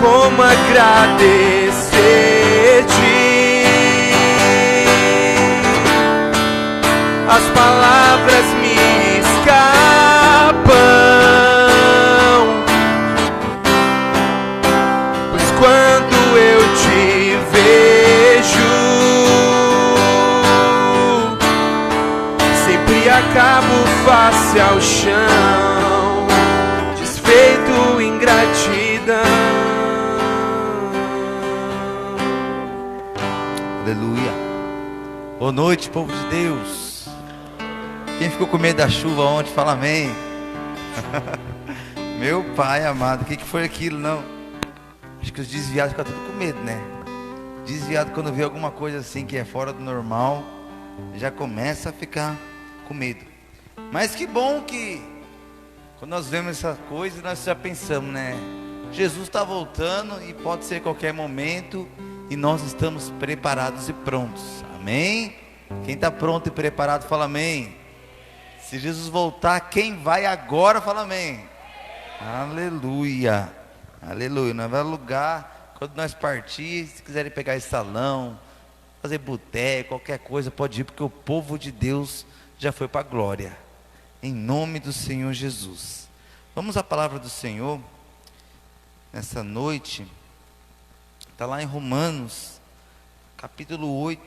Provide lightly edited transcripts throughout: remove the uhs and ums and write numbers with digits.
como agradecer-te. As palavras me escapam, pois quando eu te vejo, sempre acabo face ao chão, desfeito em gratidão. Aleluia. Boa noite, povo de Deus. Quem ficou com medo da chuva ontem, fala amém. Meu pai amado, o que foi aquilo, não? Acho que os desviados ficam tudo com medo, né? Desviado, quando vê alguma coisa assim que é fora do normal, já começa a ficar com medo. Mas que bom que quando nós vemos essa coisa, nós já pensamos, né? Jesus está voltando e pode ser qualquer momento, e nós estamos preparados e prontos. Amém? Quem está pronto e preparado, fala amém. Se Jesus voltar, quem vai agora, fala amém. Aleluia. Aleluia. Nós vamos alugar, quando nós partir, se quiserem pegar esse salão, fazer boteco, qualquer coisa, pode ir, porque o povo de Deus já foi para a glória. Em nome do Senhor Jesus. Vamos à palavra do Senhor nessa noite. Está lá em Romanos, capítulo 8,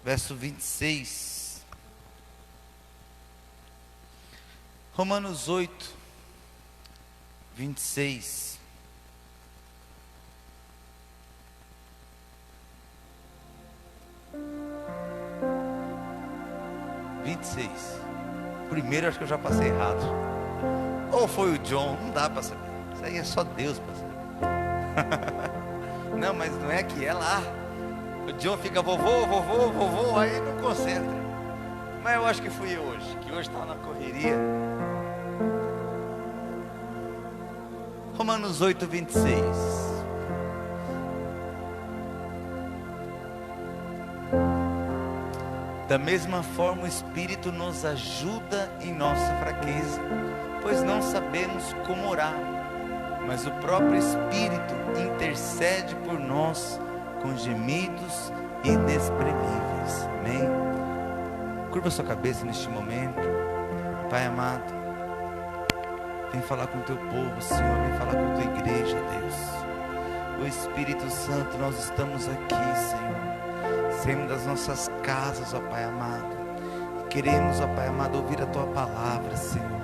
verso 26. Romanos 8, 26. Primeiro acho que eu já passei errado. Ou foi o John, não dá para saber. Isso aí é só Deus para saber. Não, mas não é aqui, é lá. O John fica vovô, aí não concentra. Mas eu acho que fui eu hoje, que hoje está na correria. Romanos 8, 26. Da mesma forma o Espírito nos ajuda em nossa fraqueza, pois não sabemos como orar, mas o próprio Espírito intercede por nós com gemidos inexprimíveis. Amém? Curva sua cabeça neste momento. Pai amado, vem falar com o teu povo, Senhor, vem falar com a tua igreja, Deus. O Espírito Santo, nós estamos aqui, Senhor, saímos das nossas casas, ó Pai amado, e queremos, ó Pai amado, ouvir a tua palavra, Senhor,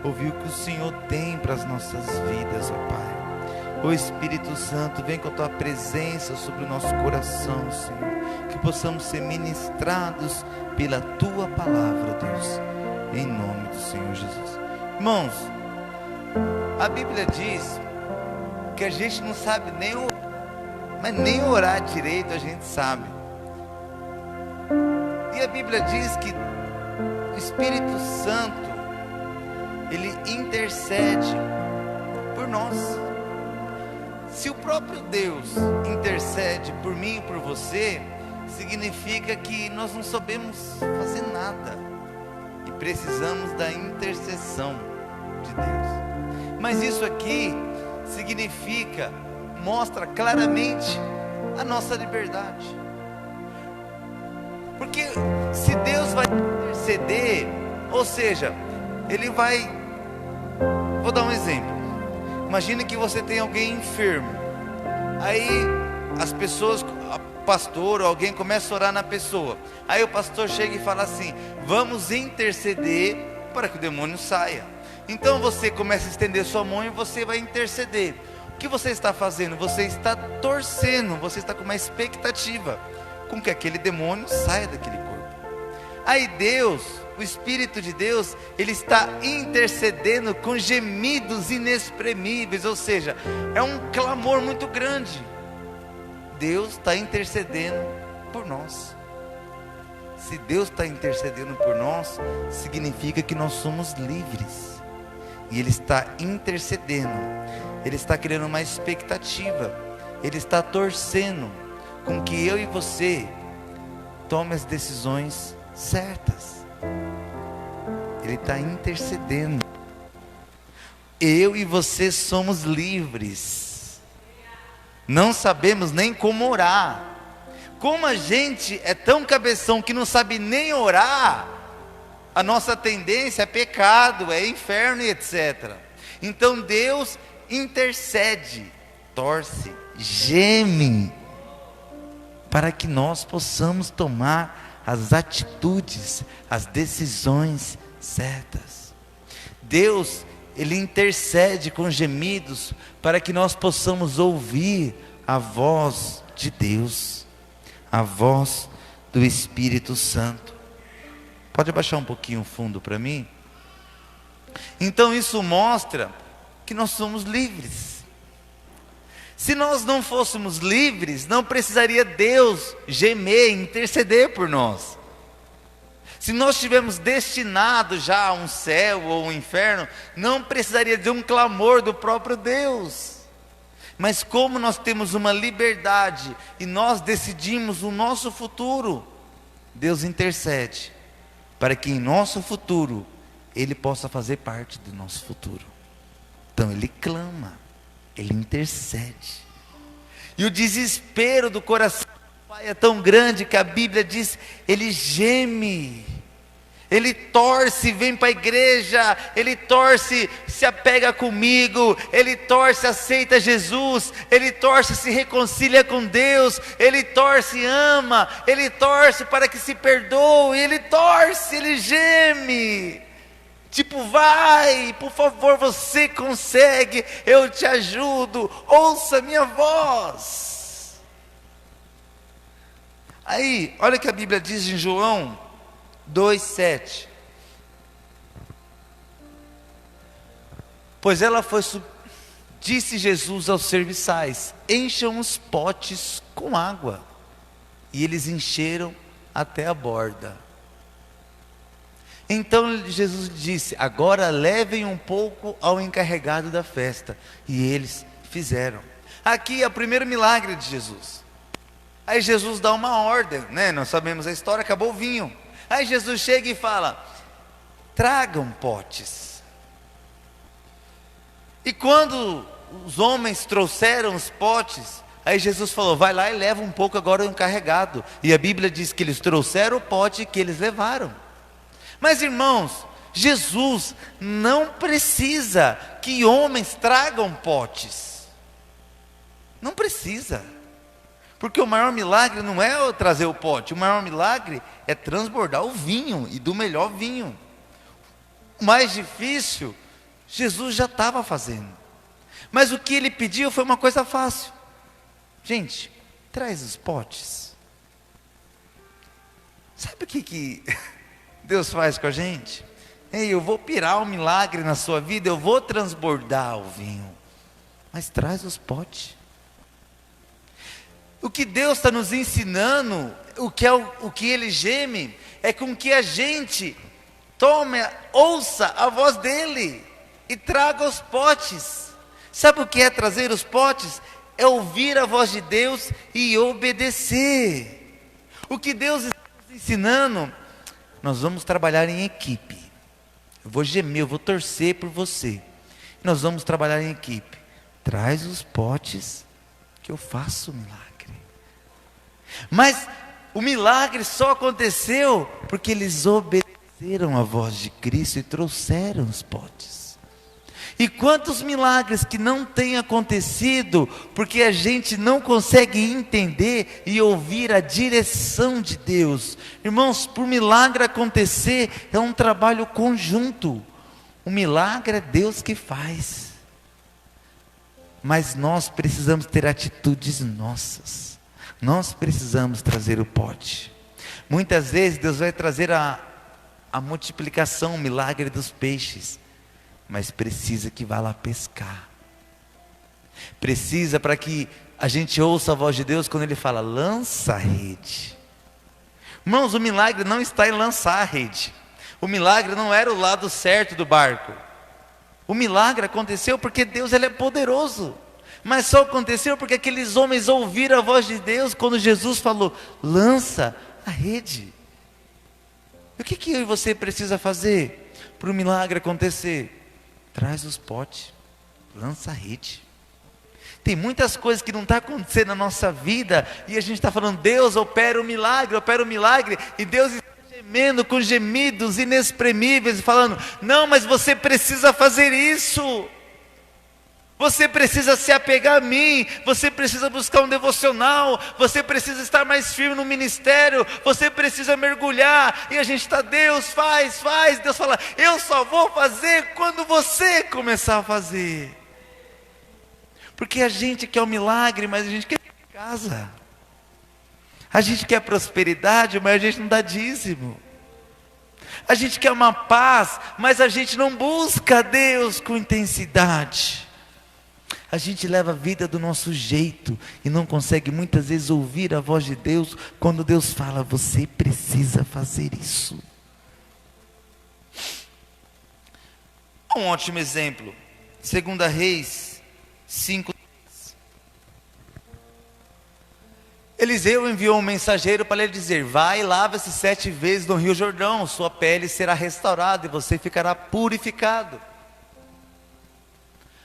ouvir o que o Senhor tem para as nossas vidas, ó Pai. O Espírito Santo, vem com a tua presença sobre o nosso coração, Senhor, que possamos ser ministrados pela tua palavra, Deus, em nome do Senhor Jesus. Irmãos, a Bíblia diz que a gente não sabe nem orar, mas nem orar direito a gente sabe. E a Bíblia diz que o Espírito Santo, ele intercede por nós. Se o próprio Deus intercede por mim e por você, significa que nós não sabemos fazer nada e precisamos da intercessão de Deus. Mas isso aqui significa, mostra claramente a nossa liberdade. Porque se Deus vai interceder, ou seja, Ele vai... Vou dar um exemplo. Imagine que você tem alguém enfermo. Aí as pessoas, o pastor ou alguém começa a orar na pessoa. Aí o pastor chega e fala assim: vamos interceder para que o demônio saia. Então você começa a estender sua mão e você vai interceder. O que você está fazendo? Você está torcendo, você está com uma expectativa com que aquele demônio saia daquele corpo. Aí Deus, o Espírito de Deus, Ele está intercedendo com gemidos inexprimíveis, ou seja, é um clamor muito grande. Deus está intercedendo por nós. Se Deus está intercedendo por nós, significa que nós somos livres. E Ele está intercedendo, Ele está criando uma expectativa, Ele está torcendo com que eu e você tome as decisões certas. Ele está intercedendo. Eu e você somos livres. não sabemos nem como orar. Como a gente é tão cabeção que não sabe nem orar, a nossa tendência é pecado, é inferno e etc. Então Deus intercede, torce, geme, para que nós possamos tomar as atitudes, as decisões certas. Deus, Ele intercede com gemidos, para que nós possamos ouvir a voz de Deus, a voz do Espírito Santo. Pode abaixar um pouquinho o fundo para mim? Então isso mostra que nós somos livres. Se nós não fôssemos livres, não precisaria Deus gemer, interceder por nós. Se nós estivermos destinados já a um céu ou um inferno, não precisaria de um clamor do próprio Deus. Mas como nós temos uma liberdade e nós decidimos o nosso futuro, Deus intercede para que em nosso futuro Ele possa fazer parte do nosso futuro. Então Ele clama, Ele intercede. E o desespero do coração do Pai é tão grande que a Bíblia diz, Ele geme, Ele torce, vem para a igreja, Ele torce, se apega comigo, Ele torce, aceita Jesus, Ele torce, se reconcilia com Deus, Ele torce, ama, Ele torce para que se perdoe, Ele torce, Ele geme. Tipo, vai, por favor, você consegue, eu te ajudo, ouça minha voz. Aí, olha o que a Bíblia diz em João 2,7. Pois ela foi, disse Jesus aos serviçais, encham os potes com água. E eles encheram até a borda. Então Jesus disse, agora levem um pouco ao encarregado da festa. E eles fizeram. Aqui é o primeiro milagre de Jesus. Aí Jesus dá uma ordem, né? Nós sabemos a história, acabou o vinho. Aí Jesus chega e fala, tragam potes. E quando os homens trouxeram os potes, aí Jesus falou, vai lá e leva um pouco agora o encarregado. E a Bíblia diz que eles trouxeram o pote que eles levaram. Mas irmãos, Jesus não precisa que homens tragam potes. Não precisa. Porque o maior milagre não é trazer o pote, o maior milagre é transbordar o vinho, e do melhor vinho. O mais difícil, Jesus já estava fazendo. Mas o que ele pediu foi uma coisa fácil. Gente, traz os potes. Sabe o que Deus faz com a gente? Ei, eu vou pirar um milagre na sua vida, eu vou transbordar o vinho. Mas traz os potes. O que Deus está nos ensinando, o que Ele geme, é com que a gente ouça a voz dEle e traga os potes. Sabe o que é trazer os potes? É ouvir a voz de Deus e obedecer. O que Deus está nos ensinando, nós vamos trabalhar em equipe. Eu vou gemer, eu vou torcer por você. Nós vamos trabalhar em equipe. Traz os potes que eu faço o milagre. Mas o milagre só aconteceu porque eles obedeceram a voz de Cristo e trouxeram os potes. E quantos milagres que não têm acontecido porque a gente não consegue entender e ouvir a direção de Deus. Irmãos, por milagre acontecer é um trabalho conjunto. O milagre é Deus que faz. Mas nós precisamos ter atitudes nossas. Nós precisamos trazer o pote. Muitas vezes Deus vai trazer a multiplicação, o milagre dos peixes. Mas precisa que vá lá pescar. Precisa para que a gente ouça a voz de Deus quando Ele fala, lança a rede. Irmãos, o milagre não está em lançar a rede. O milagre não era o lado certo do barco. O milagre aconteceu porque Deus, Ele é poderoso. Mas só aconteceu porque aqueles homens ouviram a voz de Deus quando Jesus falou, lança a rede. E o que eu e você precisa fazer para o milagre acontecer? Traz os potes, lança a rede. Tem muitas coisas que não estão acontecendo na nossa vida, e a gente está falando, Deus opera o milagre, e Deus está gemendo com gemidos inexprimíveis, e falando, não, mas você precisa fazer isso, você precisa se apegar a mim, você precisa buscar um devocional, você precisa estar mais firme no ministério, você precisa mergulhar, e a gente está, Deus faz, Deus fala, eu só vou fazer quando você começar a fazer. Porque a gente quer um milagre, mas a gente quer casa. A gente quer prosperidade, mas a gente não dá dízimo. A gente quer uma paz, mas a gente não busca Deus com intensidade. A gente leva a vida do nosso jeito e não consegue muitas vezes ouvir a voz de Deus quando Deus fala, você precisa fazer isso. Um ótimo exemplo, 2 Reis 5. Eliseu enviou um mensageiro para lhe dizer, vai e lava-se 7 vezes no rio Jordão, sua pele será restaurada e você ficará purificado.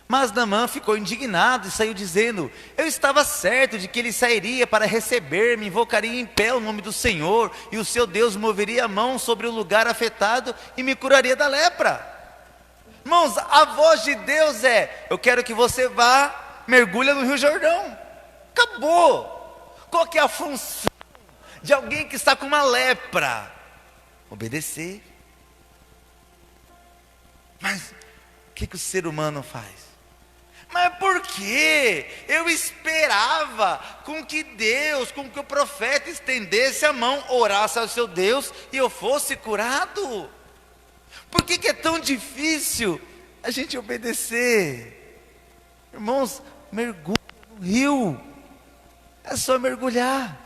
Mas Naamã ficou indignado e saiu dizendo, eu estava certo de que ele sairia para receber-me, invocaria em pé o nome do Senhor, e o seu Deus moveria a mão sobre o lugar afetado e me curaria da lepra. Irmãos, a voz de Deus é, eu quero que você vá, mergulha no rio Jordão. Acabou. Qual que é a função de alguém que está com uma lepra? Obedecer. Mas o que o ser humano faz? Mas por quê? Eu esperava com que Deus, com que o profeta estendesse a mão, orasse ao seu Deus e eu fosse curado. Por que é tão difícil a gente obedecer? Irmãos, mergulha no rio. É só mergulhar.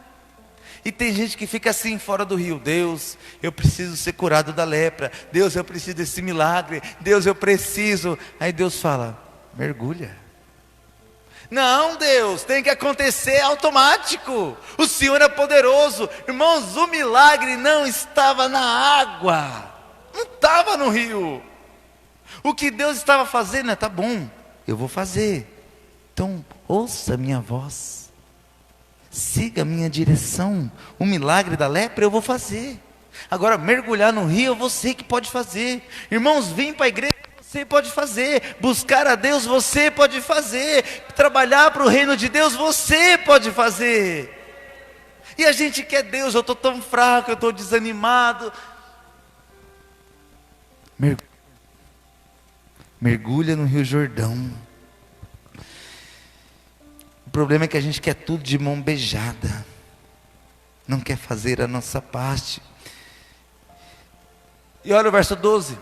E tem gente que fica assim fora do rio. Deus, eu preciso ser curado da lepra. Deus, eu preciso desse milagre. Deus, eu preciso. Aí Deus fala, mergulha. Não, Deus, tem que acontecer automático. O Senhor é poderoso. Irmãos, o milagre não estava na água, não estava no rio. O que Deus estava fazendo é, tá bom, eu vou fazer. Então, ouça a minha voz, siga a minha direção. O milagre da lepra eu vou fazer. Agora, mergulhar no rio é você que pode fazer. Irmãos, vem para a igreja, você pode fazer. Buscar a Deus, você pode fazer. Trabalhar para o reino de Deus, você pode fazer. E a gente quer Deus, eu estou tão fraco, eu estou desanimado. Mergulha no Rio Jordão. O problema é que a gente quer tudo de mão beijada, não quer fazer a nossa parte. E olha o verso 12.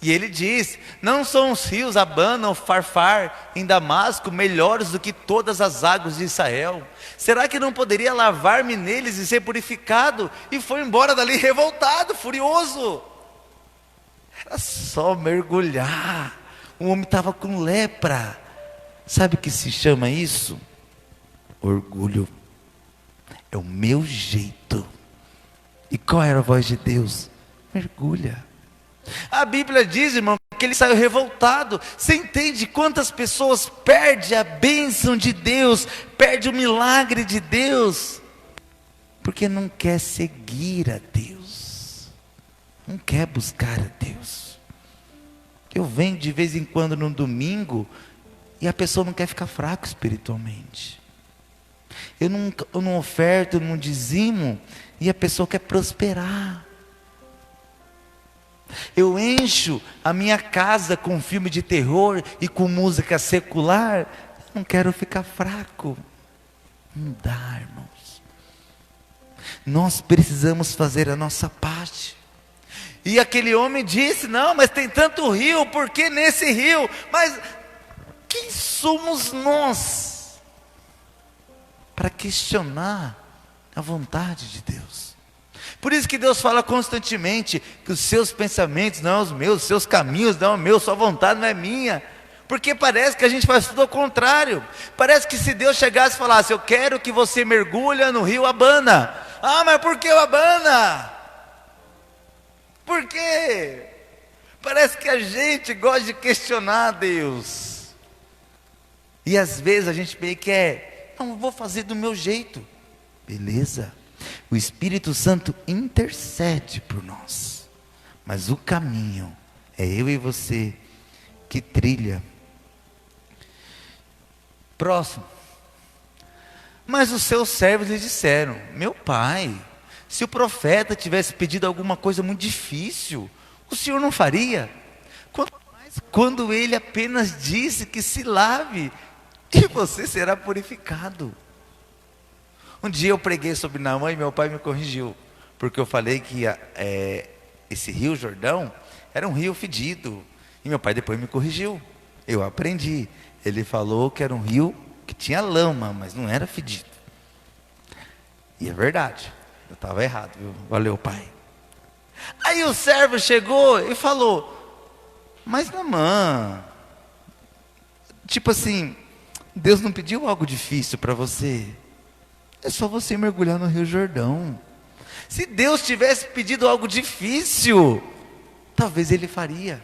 E ele diz, não são os rios Abana ou Farfar em Damasco melhores do que todas as águas de Israel? Será que não poderia lavar-me neles e ser purificado? E foi embora dali revoltado, furioso. Era só mergulhar. O homem estava com lepra. Sabe o que se chama isso? Orgulho. É o meu jeito. E qual era a voz de Deus? Mergulha. A Bíblia diz, irmão, que ele saiu revoltado. Você entende quantas pessoas perdem a bênção de Deus, perdem o milagre de Deus, porque não quer seguir a Deus, não quer buscar a Deus. Eu venho de vez em quando no domingo e a pessoa não quer ficar fraca espiritualmente. Eu não oferto, eu não dizimo e a pessoa quer prosperar. Eu encho a minha casa com filme de terror e com música secular. Não quero ficar fraco. Não dá, irmãos. Nós precisamos fazer a nossa parte. E aquele homem disse, não, mas tem tanto rio, por que nesse rio? Mas quem somos nós para questionar a vontade de Deus? Por isso que Deus fala constantemente que os seus pensamentos não são os meus, os seus caminhos não são meus, sua vontade não é minha. Porque parece que a gente faz tudo ao contrário. Parece que se Deus chegasse e falasse, eu quero que você mergulhe no rio Abana. Ah, mas por que o Abana? Por quê? Parece que a gente gosta de questionar Deus. E às vezes a gente meio que não vou fazer do meu jeito. Beleza. O Espírito Santo intercede por nós. Mas o caminho é eu e você que trilha. Próximo. Mas os seus servos lhe disseram: meu pai, se o profeta tivesse pedido alguma coisa muito difícil, o senhor não faria? Quanto mais quando ele apenas disse que se lave e você será purificado. Um dia eu preguei sobre Naamã e meu pai me corrigiu, porque eu falei que esse rio Jordão era um rio fedido, e meu pai depois me corrigiu. Eu aprendi. Ele falou que era um rio que tinha lama, mas não era fedido. E é verdade, eu estava errado, viu? Valeu, pai. Aí o servo chegou e falou: mas Naamã, tipo assim, Deus não pediu algo difícil para você? É só você mergulhar no Rio Jordão. Se Deus tivesse pedido algo difícil, talvez Ele faria.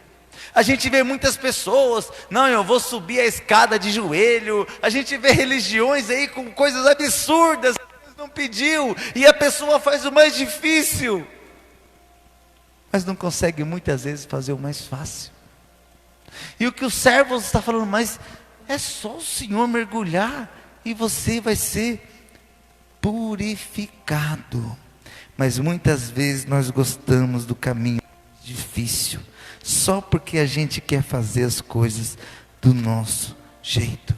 A gente vê muitas pessoas: não, eu vou subir a escada de joelho. A gente vê religiões aí com coisas absurdas que Deus não pediu, e a pessoa faz o mais difícil, mas não consegue muitas vezes fazer o mais fácil. E o que o servo está falando: mas é só o Senhor mergulhar e você vai ser purificado. Mas muitas vezes nós gostamos do caminho difícil, só porque a gente quer fazer as coisas do nosso jeito.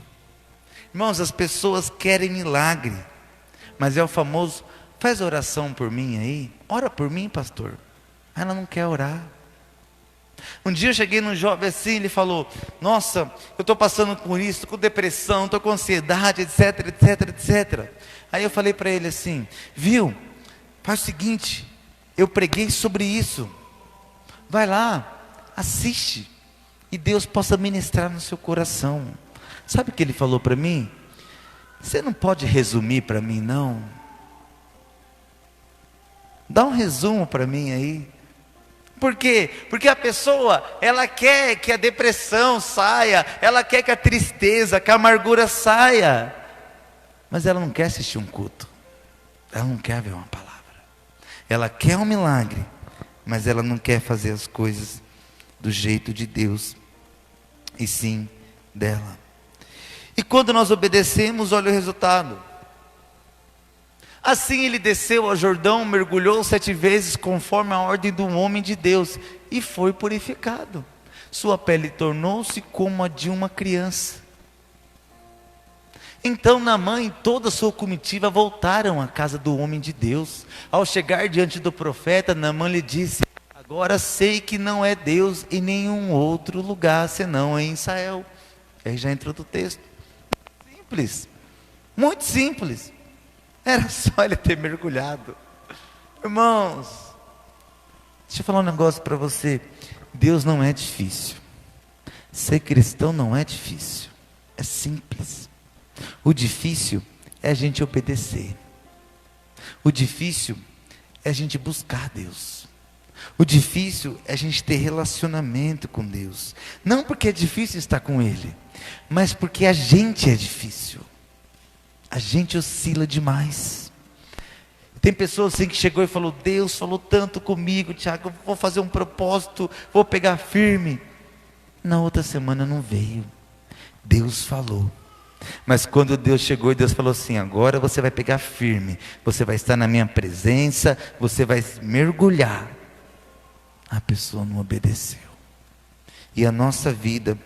Irmãos, as pessoas querem milagre, mas é o famoso: faz oração por mim aí, ora por mim, pastor. Ela não quer orar. Um dia eu cheguei num jovem assim, ele falou: nossa, eu estou passando por isso, estou com depressão, estou com ansiedade, etc, etc, etc. Aí eu falei para ele assim: viu, faz o seguinte, eu preguei sobre isso, vai lá, assiste, e Deus possa ministrar no seu coração. Sabe o que ele falou para mim? Você não pode resumir para mim não? Dá um resumo para mim aí. Por quê? Porque a pessoa, ela quer que a depressão saia, ela quer que a tristeza, que a amargura saia, mas ela não quer assistir um culto, ela não quer ver uma palavra, ela quer um milagre, mas ela não quer fazer as coisas do jeito de Deus, e sim dela. E quando nós obedecemos, olha o resultado. Assim ele desceu ao Jordão, mergulhou 7 vezes, conforme a ordem do homem de Deus, e foi purificado. Sua pele tornou-se como a de uma criança. Então Naamã e toda a sua comitiva voltaram à casa do homem de Deus. Ao chegar diante do profeta, Naamã lhe disse: agora sei que não é Deus em nenhum outro lugar senão em Israel. Aí já entrou do texto. Simples, muito simples. Era só ele ter mergulhado. Irmãos, deixa eu falar um negócio para você. Deus não é difícil. Ser cristão não é difícil. É simples. O difícil é a gente obedecer. O difícil é a gente buscar Deus. O difícil é a gente ter relacionamento com Deus. Não porque é difícil estar com Ele, mas porque a gente é difícil. A gente oscila demais. Tem pessoas assim que chegou e falou: Deus falou tanto comigo, Tiago, eu vou fazer um propósito, vou pegar firme. Na outra semana não veio. Deus falou. Mas quando Deus chegou e Deus falou assim: agora você vai pegar firme, você vai estar na minha presença, você vai mergulhar. A pessoa não obedeceu. E a nossa vida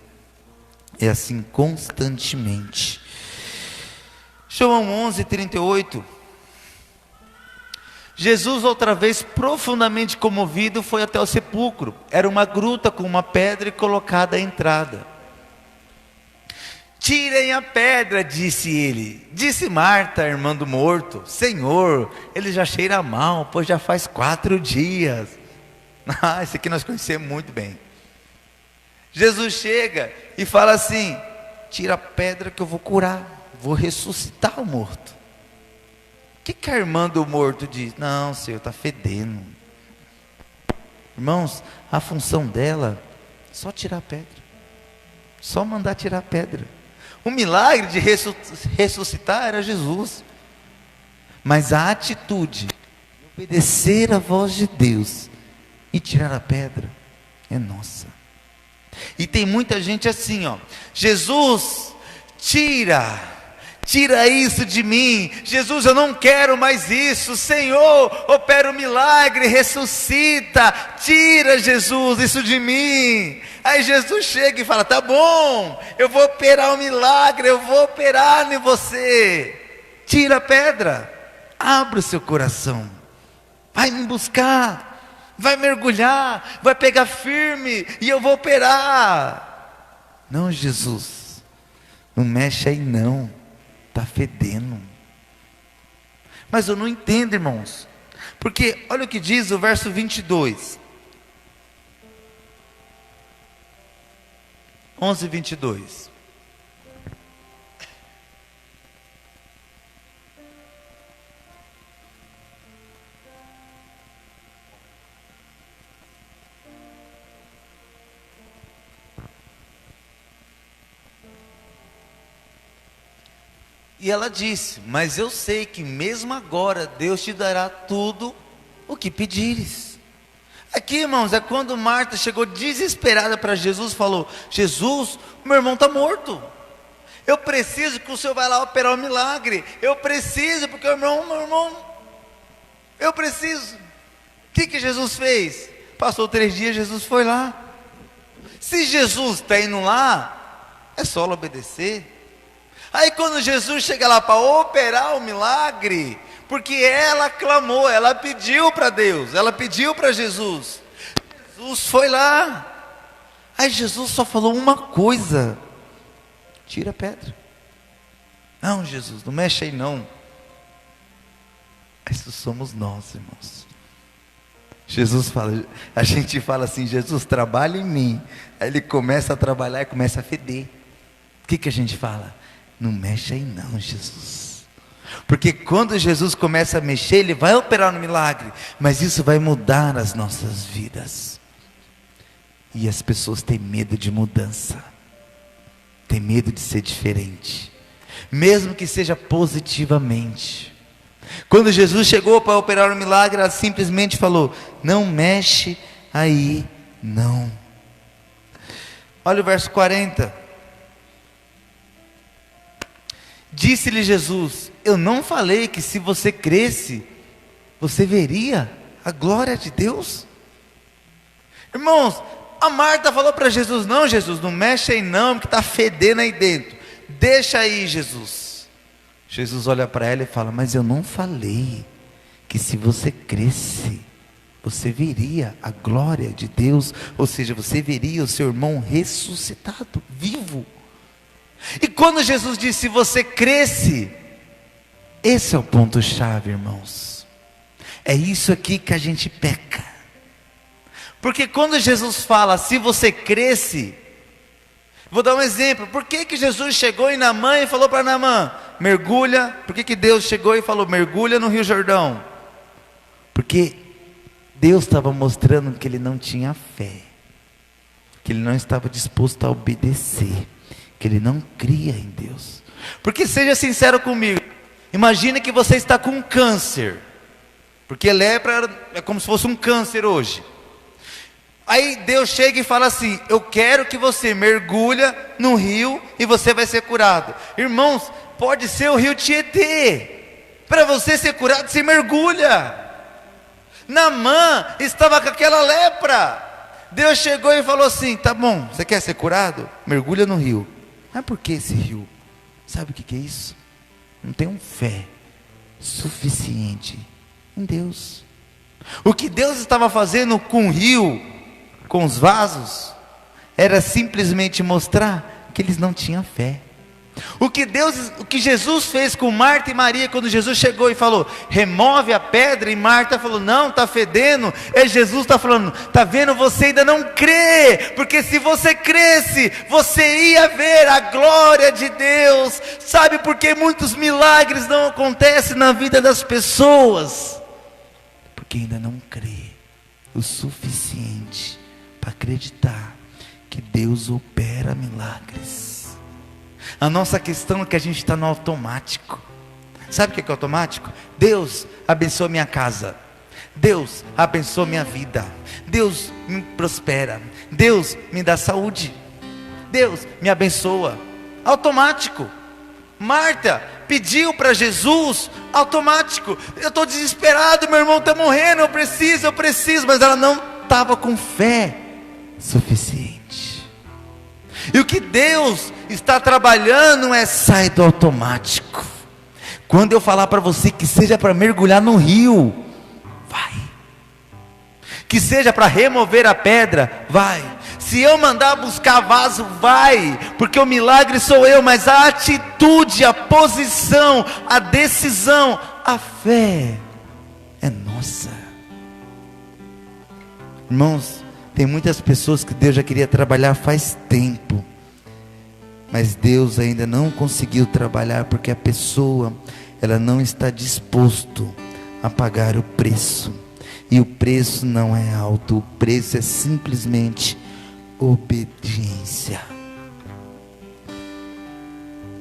é assim constantemente. João 11:38. Jesus, outra vez profundamente comovido, foi até o sepulcro. Era uma gruta com uma pedra colocada à entrada. Tirem a pedra, disse ele. Disse Marta, irmã do morto: Senhor, ele já cheira mal, pois já faz 4 dias. Esse aqui nós conhecemos muito bem. Jesus chega e fala assim: tira a pedra que eu vou curar, vou ressuscitar o morto. O que a irmã do morto diz? Não, Senhor, está fedendo. Irmãos, a função dela é só tirar a pedra, só mandar tirar a pedra. O milagre de ressuscitar era Jesus. Mas a atitude de obedecer a voz de Deus e tirar a pedra é nossa. E tem muita gente assim, ó. Jesus, tira isso de mim. Jesus, eu não quero mais isso. Senhor, opera o milagre, ressuscita. Tira, Jesus, isso de mim. Aí Jesus chega e fala: tá bom, eu vou operar o milagre, eu vou operar em você. Tira a pedra, abre o seu coração, vai me buscar, vai mergulhar, vai pegar firme e eu vou operar. Não, Jesus, não mexe aí não, está fedendo. Mas eu não entendo, irmãos, porque olha o que diz o verso 22, 11:22. E ela disse: mas eu sei que mesmo agora Deus te dará tudo o que pedires. Aqui, irmãos, é quando Marta chegou desesperada para Jesus, falou: Jesus, meu irmão está morto, eu preciso que o Senhor vá lá operar o milagre, eu preciso, porque meu irmão, eu preciso. O que Jesus fez? Passou 3 dias, Jesus foi lá. Se Jesus está indo lá, é só ela obedecer. Aí quando Jesus chega lá para operar o milagre, porque ela clamou, ela pediu para Deus, ela pediu para Jesus, Jesus foi lá. Aí Jesus só falou uma coisa: tira a pedra. Não, Jesus, não mexe aí não. Isso somos nós, irmãos. Jesus fala, a gente fala assim: Jesus, trabalha em mim. Aí ele começa a trabalhar e começa a feder. O que a gente fala? Não mexe aí não, Jesus. Porque quando Jesus começa a mexer, Ele vai operar no milagre, mas isso vai mudar as nossas vidas. E as pessoas têm medo de mudança, têm medo de ser diferente, mesmo que seja positivamente. Quando Jesus chegou para operar o milagre, ela simplesmente falou: não mexe aí não. Olha o verso 40. Disse-lhe Jesus: eu não falei que se você cresce, você veria a glória de Deus? Irmãos, a Marta falou para Jesus: não, Jesus, não mexe aí não, porque está fedendo aí dentro, deixa aí, Jesus. Jesus olha para ela e fala: mas eu não falei que se você cresce, você veria a glória de Deus, ou seja, você veria o seu irmão ressuscitado, vivo. E quando Jesus disse: se você cresce, esse é o ponto chave, irmãos. É isso aqui que a gente peca. Porque quando Jesus fala: se você cresce, vou dar um exemplo. Por que Jesus chegou em Naamã e falou para Naamã: mergulha? Por que Deus chegou e falou: mergulha no Rio Jordão? Porque Deus estava mostrando que ele não tinha fé, que ele não estava disposto a obedecer, que ele não cria em Deus. Porque seja sincero comigo, imagine que você está com câncer, porque lepra é como se fosse um câncer hoje. Aí Deus chega e fala assim: eu quero que você mergulha no rio e você vai ser curado. Irmãos, pode ser o rio Tietê. Para você ser curado, você mergulha. Naamã estava com aquela lepra. Deus chegou e falou assim: tá bom, você quer ser curado? Mergulha no rio. Mas por que esse rio? Sabe o que é isso? Não tem fé suficiente em Deus. O que Deus estava fazendo com o rio, com os vasos, era simplesmente mostrar que eles não tinham fé. O que Jesus fez com Marta e Maria, quando Jesus chegou e falou: remove a pedra, e Marta falou: não, está fedendo. Jesus está falando: está vendo, você ainda não crê, porque se você cresce, você ia ver a glória de Deus. Sabe por que muitos milagres não acontecem na vida das pessoas? Porque ainda não crê o suficiente para acreditar que Deus opera milagres. A nossa questão é que a gente está no automático. Sabe o que é automático? Deus abençoa minha casa, Deus abençoa minha vida, Deus me prospera, Deus me dá saúde, Deus me abençoa. Automático. Marta pediu para Jesus, automático. Eu estou desesperado, meu irmão está morrendo, eu preciso, mas ela não estava com fé suficiente. E o que Deus está trabalhando é: sai do automático. Quando eu falar para você que seja para mergulhar no rio, vai. Que seja para remover a pedra, vai. Se eu mandar buscar vaso, vai, porque o milagre sou eu, mas a atitude, a posição, a decisão, a fé é nossa. Irmãos, tem muitas pessoas que Deus já queria trabalhar faz tempo, mas Deus ainda não conseguiu trabalhar, porque a pessoa, ela não está disposto a pagar o preço, e o preço não é alto, o preço é simplesmente obediência.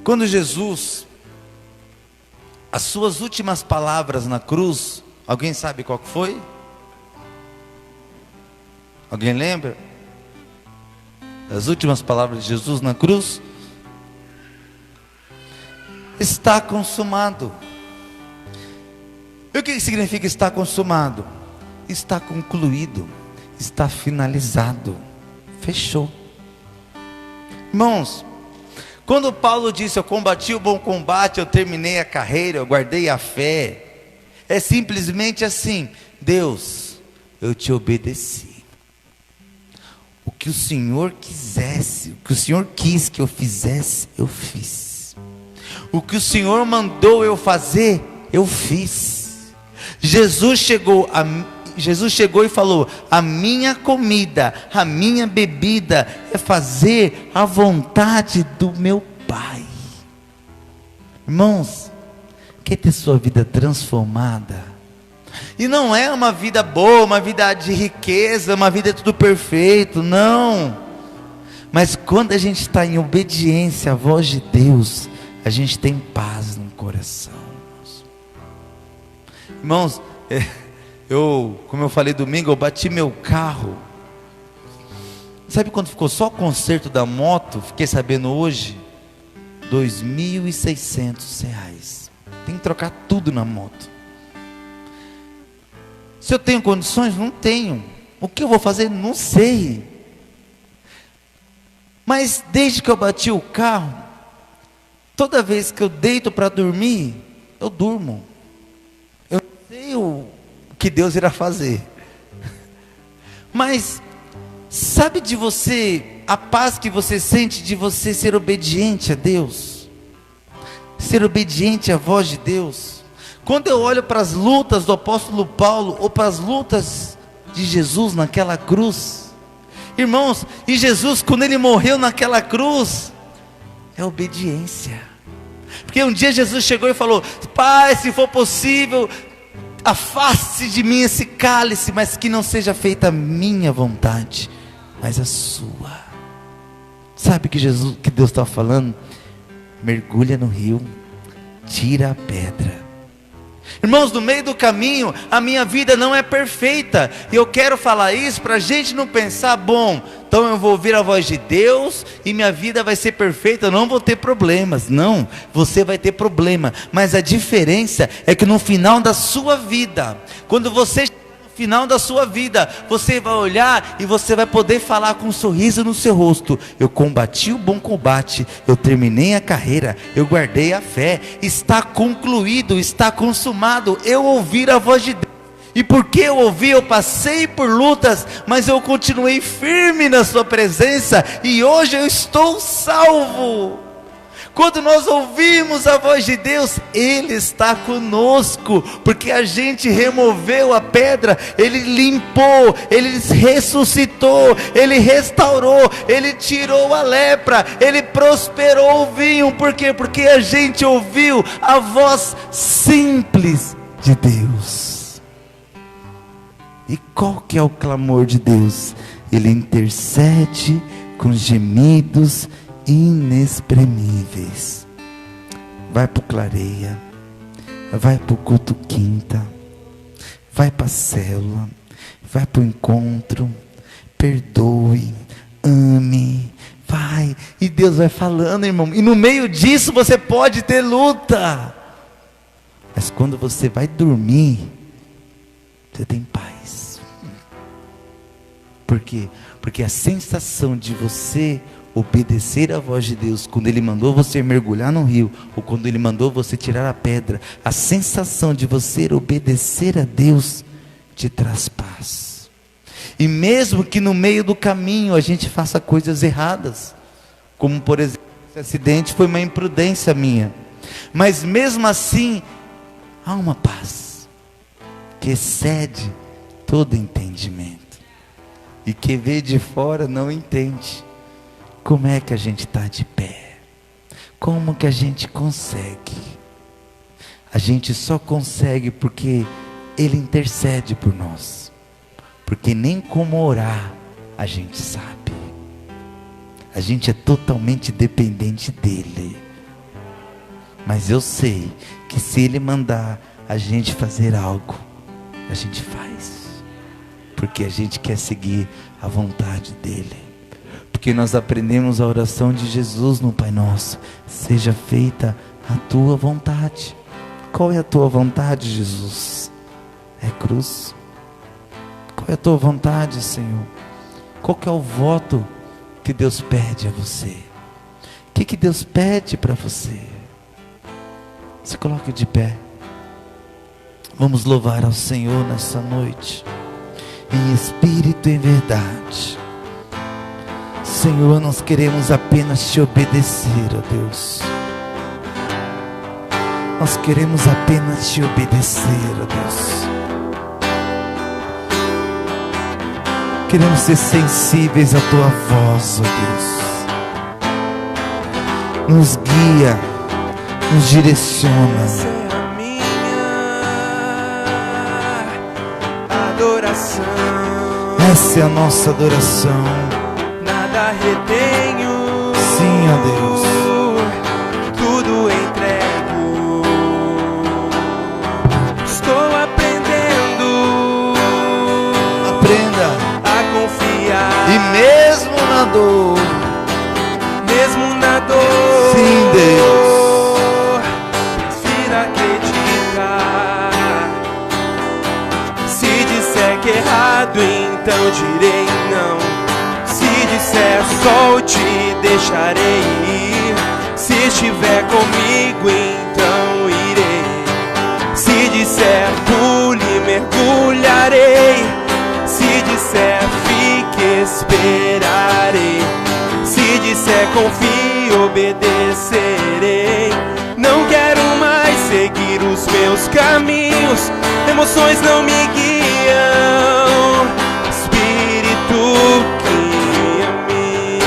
Quando Jesus, as suas últimas palavras na cruz, alguém sabe qual foi? Alguém lembra? As últimas palavras de Jesus na cruz: está consumado. E o que significa está consumado? Está concluído, está finalizado, fechou. Irmãos, quando Paulo disse: eu combati o bom combate, eu terminei a carreira, eu guardei a fé, é simplesmente assim: Deus, eu te obedeci. O que o Senhor quisesse, o que o Senhor quis que eu fizesse, eu fiz. O que o Senhor mandou eu fazer, eu fiz. Jesus chegou e falou: a minha comida, a minha bebida é fazer a vontade do meu Pai. Irmãos, quer ter sua vida transformada? E não é uma vida boa, uma vida de riqueza, uma vida tudo perfeito, não. Mas quando a gente está em obediência à voz de Deus, a gente tem paz no coração. Irmãos, como eu falei domingo, eu bati meu carro. Sabe quando ficou só o conserto da moto? Fiquei sabendo hoje, R$2.600. Tem que trocar tudo na moto. Se eu tenho condições? Não tenho. O que eu vou fazer? Não sei. Mas desde que eu bati o carro, toda vez que eu deito para dormir, eu durmo. Eu não sei o que Deus irá fazer. Mas sabe de você, a paz que você sente de você ser obediente a Deus, ser obediente à voz de Deus. Quando eu olho para as lutas do apóstolo Paulo, ou para as lutas de Jesus naquela cruz, irmãos, e Jesus, quando ele morreu naquela cruz, é obediência. Porque um dia Jesus chegou e falou: Pai, se for possível, afaste de mim esse cálice, mas que não seja feita a minha vontade, mas a sua. Sabe que Deus está falando? Mergulha no rio, tira a pedra. Irmãos, no meio do caminho, a minha vida não é perfeita, e eu quero falar isso para a gente não pensar: bom, então eu vou ouvir a voz de Deus e minha vida vai ser perfeita, eu não vou ter problemas. Não, você vai ter problema, mas a diferença é que no final da sua vida, quando você final da sua vida, você vai olhar e você vai poder falar com um sorriso no seu rosto: eu combati o bom combate, eu terminei a carreira, eu guardei a fé, está concluído, está consumado. Eu ouvi a voz de Deus, e porque eu ouvi, eu passei por lutas, mas eu continuei firme na sua presença, e hoje eu estou salvo. Quando nós ouvimos a voz de Deus, Ele está conosco, porque a gente removeu a pedra, Ele limpou, Ele ressuscitou, Ele restaurou, Ele tirou a lepra, Ele prosperou o vinho. Por quê? Porque a gente ouviu a voz simples de Deus. E qual que é o clamor de Deus? Ele intercede com gemidos inexprimíveis. Vai pro Clareia, vai pro culto quinta, vai pra célula, vai pro encontro, perdoe, ame, vai, e Deus vai falando, irmão, e no meio disso você pode ter luta, mas quando você vai dormir, você tem paz. Por quê? Porque a sensação de você obedecer à voz de Deus, quando Ele mandou você mergulhar no rio, ou quando Ele mandou você tirar a pedra, a sensação de você obedecer a Deus, te traz paz. E mesmo que no meio do caminho a gente faça coisas erradas, como por exemplo, esse acidente foi uma imprudência minha, mas mesmo assim, há uma paz, que excede todo entendimento, e que vê de fora não entende. Como é que a gente está de pé? Como que a gente consegue? A gente só consegue porque Ele intercede por nós. Porque nem como orar a gente sabe. A gente é totalmente dependente dEle. Mas eu sei que se Ele mandar a gente fazer algo, a gente faz. Porque a gente quer seguir a vontade dEle. Porque nós aprendemos a oração de Jesus no Pai Nosso: seja feita a tua vontade. Qual é a tua vontade, Jesus? É cruz. Qual é a tua vontade, Senhor? Qual que é o voto que Deus pede a você? O que Deus pede para você? Se coloque de pé. Vamos louvar ao Senhor nessa noite, em espírito e em verdade. Senhor, nós queremos apenas te obedecer, ó Deus. Nós queremos apenas te obedecer, ó Deus. Queremos ser sensíveis à tua voz, ó Deus. Nos guia, nos direciona. Essa é a minha adoração. Essa é a nossa adoração. Nada retenho. Sim, ó Deus. Tudo entrego. Estou aprendendo. Aprenda A confiar. e mesmo na dor, Mesmo na dor. sim, Deus, prefiro acreditar. Se disser que é errado, então direi não. Se disser só, te deixarei ir. Se estiver comigo, então irei. Se disser pule, mergulharei. Se disser fique, esperarei. Se disser confie, obedecerei. Não quero mais seguir os meus caminhos. Emoções não me guiam. Espírito guia me.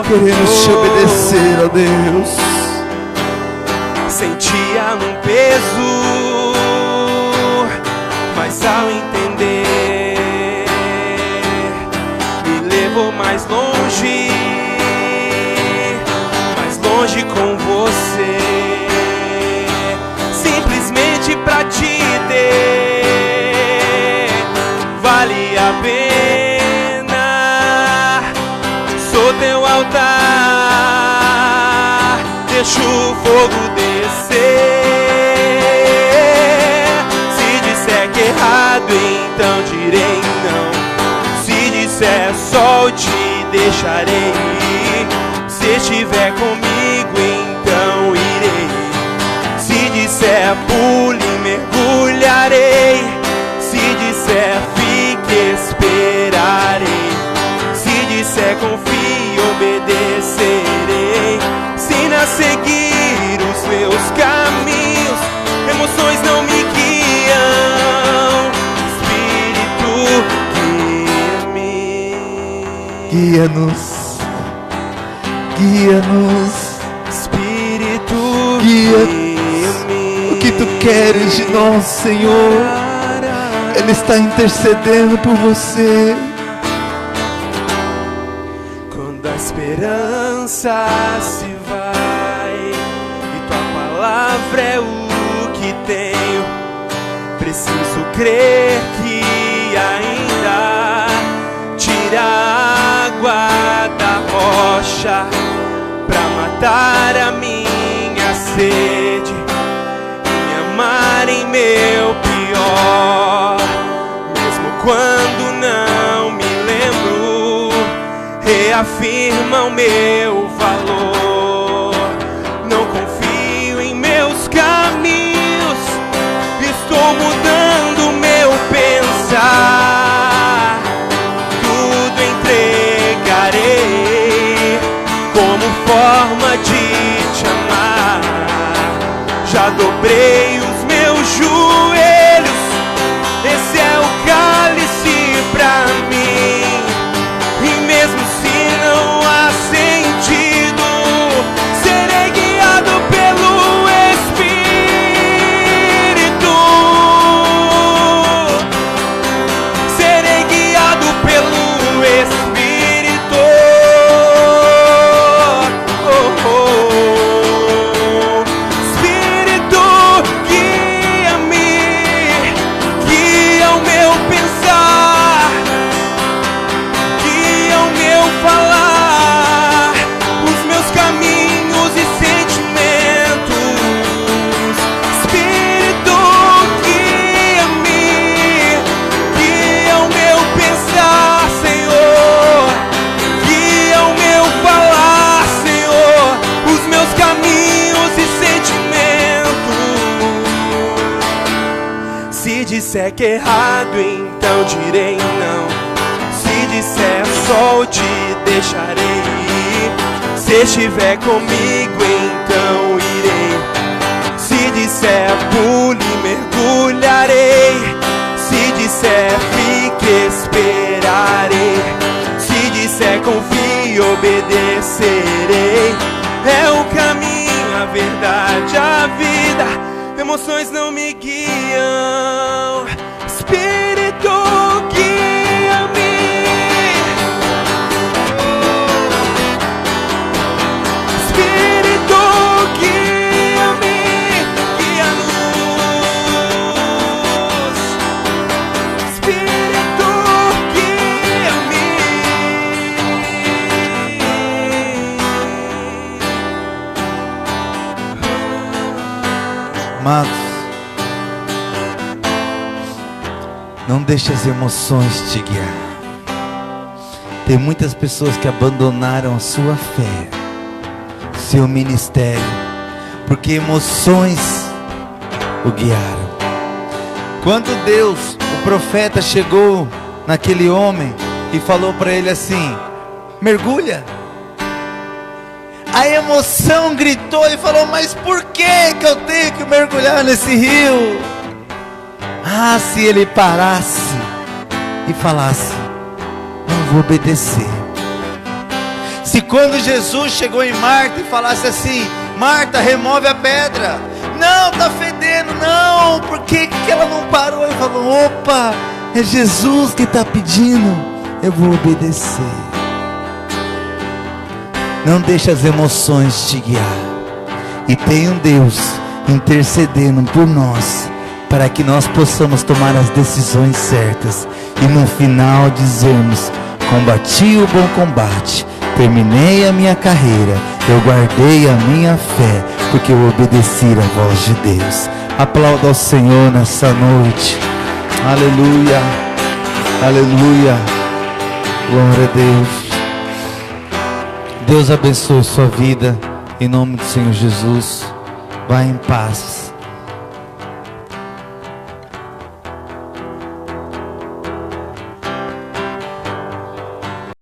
queremos te obedecer, ó Deus. Sentia um peso, mas ao entender, me levou mais longe com você. Simplesmente pra te ter, vale a pena. Sou teu altar, deixa o fogo descer. Se disser que é errado, então direi não. Se disser sol, te deixarei ir. Se estiver comigo, então irei. Se disser pule, mergulharei. Se disser fique, esperarei. Se disser confie, obedecerei. Ensina a seguir os meus caminhos. Emoções não me guiam. Espírito, guia-me. Guia-nos. Guia-nos. Espírito, Guia-nos. guia-me. O que Tu queres de nós, Senhor. Ele está intercedendo por você. Quando a esperança se vai e tua palavra é o que tenho, preciso crer que ainda tira a água da rocha pra matar a minha sede, me amar em meu pior, mesmo quando não me lembro, reafirma o meu valor. Não confio em meus caminhos, estou mudando meu pensar. Tudo entregarei como forma de te amar. Já dobrei os meus joelhos, esse é o cálice pra mim. E mesmo se não há sentido, serei guiado pelo Espírito. Serei guiado pelo Espírito. Oh, oh. Espírito, guia-me, guia o meu pensar, guia o meu falar, os meus caminhos e sentimentos. Espírito, guia-me, guia o meu pensar, Senhor, guia o meu falar, Senhor, os meus caminhos e sentimentos. Se disser que é errado, então direi não. Se disser só, eu te deixarei ir. Se estiver comigo, então irei. Se disser pule, mergulharei. Se disser fique, esperarei. Se disser confie, obedecerei. É o caminho, a verdade, a vida. Emoções não me guiam. Espírito, guia-me. Espírito, guia-me, guia-nos. Espírito, guia-me. Amados, não deixe as emoções te guiar. Tem muitas pessoas que abandonaram a sua fé, seu ministério, porque emoções o guiaram. Quando Deus, o profeta, chegou naquele homem e falou para ele assim: mergulha. A emoção gritou e falou: mas por que eu tenho que mergulhar nesse rio? Ah, se ele parasse e falasse: não vou obedecer. Se quando Jesus chegou em Marta e falasse assim: Marta, remove a pedra. Não, tá fedendo. Não, por que ela não parou e falou: opa, é Jesus que está pedindo, eu vou obedecer. Não deixe as emoções te guiar. E tem um Deus intercedendo por nós, para que nós possamos tomar as decisões certas. E no final dizermos: combati o bom combate, terminei a minha carreira, eu guardei a minha fé, porque eu obedeci a voz de Deus. Aplauda ao Senhor nessa noite. Aleluia, aleluia, glória a Deus. Deus abençoe sua vida, em nome do Senhor Jesus. Vá em paz.